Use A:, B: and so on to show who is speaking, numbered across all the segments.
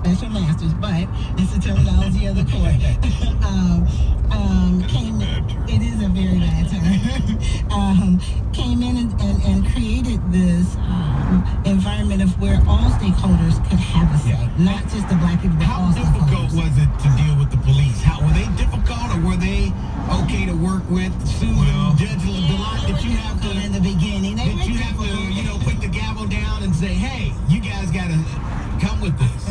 A: special masters, but it's the terminology of the court. It is a very bad term. Came in and created this environment of where all stakeholders could have a say, not just the black people, but all stakeholders.
B: How difficult was it to deal with the police? Were they difficult, or were they okay to work with? Susan, Judge Dlott, did you have to
A: in the beginning?
B: Did you have to, put the gavel down and say, "Hey, you guys got to come with this"?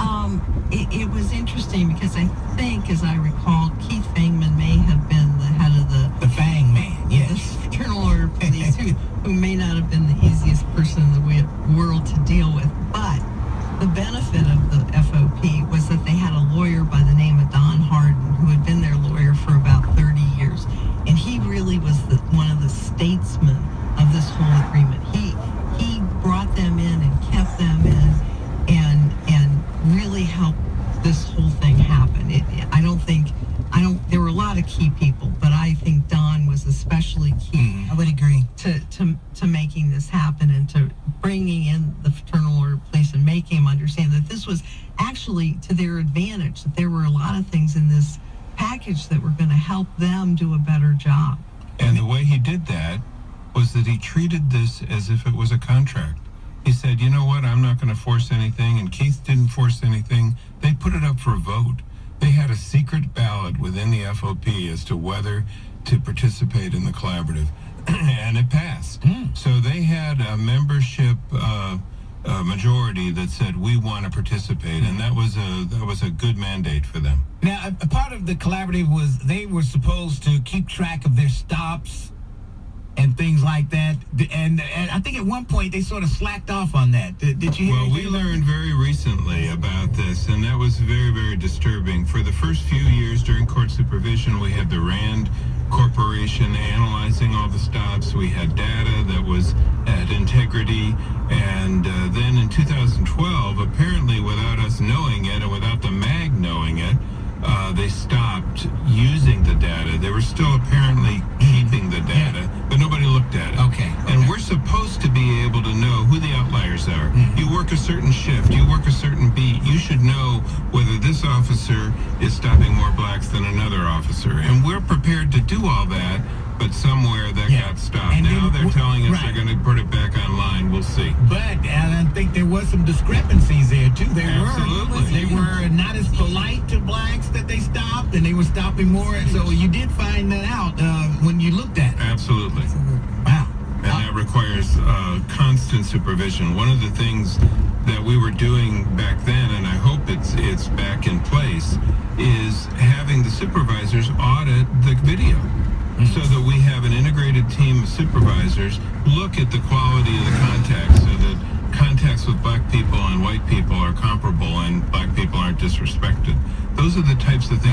C: It was interesting because I think, as I recall, Keith Fangman may have been the head of the
B: Fang Man, yes.
C: The Fraternal Order of Police, who may not have been the easiest person in the world to deal with. But the benefit of the FOP was that they had a lawyer by the name of Don Harden, who had been their lawyer for about 30 years. And he really was one of the statesmen of this whole agreement. He brought them in and kept them in and really helped this whole thing happen. There were a lot of key people, but I think Don was especially key.
A: I would agree.
C: To making this happen and to bringing in the Fraternal Order of Police and making them understand that this was actually to their advantage, that there were a lot of things in this package that were going to help them do a better job.
D: And the way he did that was that he treated this as if it was a contract. He said, you know what, I'm not going to force anything, and Keith didn't force anything. They put it up for a vote. They had a secret ballot within the FOP as to whether to participate in the collaborative, and it passed. So they had a membership majority that said, we want to participate, and that was a good mandate for them.
B: Now, a part of the collaborative was they were supposed to keep track of their stops and things like that. And I think at one point they sort of slacked off on that. Did you hear?
D: Well, we learned very recently about this, and that was very, very disturbing. For the first few years during court supervision, we had the RAND Corporation analyzing all the stops. We had data that had integrity. And then in 2012, apparently without us knowing it and without the MAG knowing it, they stopped using the data. They were still apparently keeping the data, but nobody looked at it.
B: Okay.
D: And we're supposed to be able to know who the outliers are. You work a certain shift, you work a certain beat, you should know whether this officer is stopping more blacks than another officer. And we're prepared to do all that, but somewhere that got stopped. And now they're telling us they're going to put it back online. We'll see.
B: But I think there was some discrepancies there, too. They were not as polite to blacks that they stopped, and they were stopping more. So you did find that out when you looked at it.
D: Absolutely.
B: Wow.
D: And that requires constant supervision. One of the things that we were doing back then, and I hope it's back in place, is having the supervisors audit the video. So that we have an integrated team of supervisors look at the quality of the contacts, so that contacts with black people and white people are comparable and black people aren't disrespected. Those are the types of things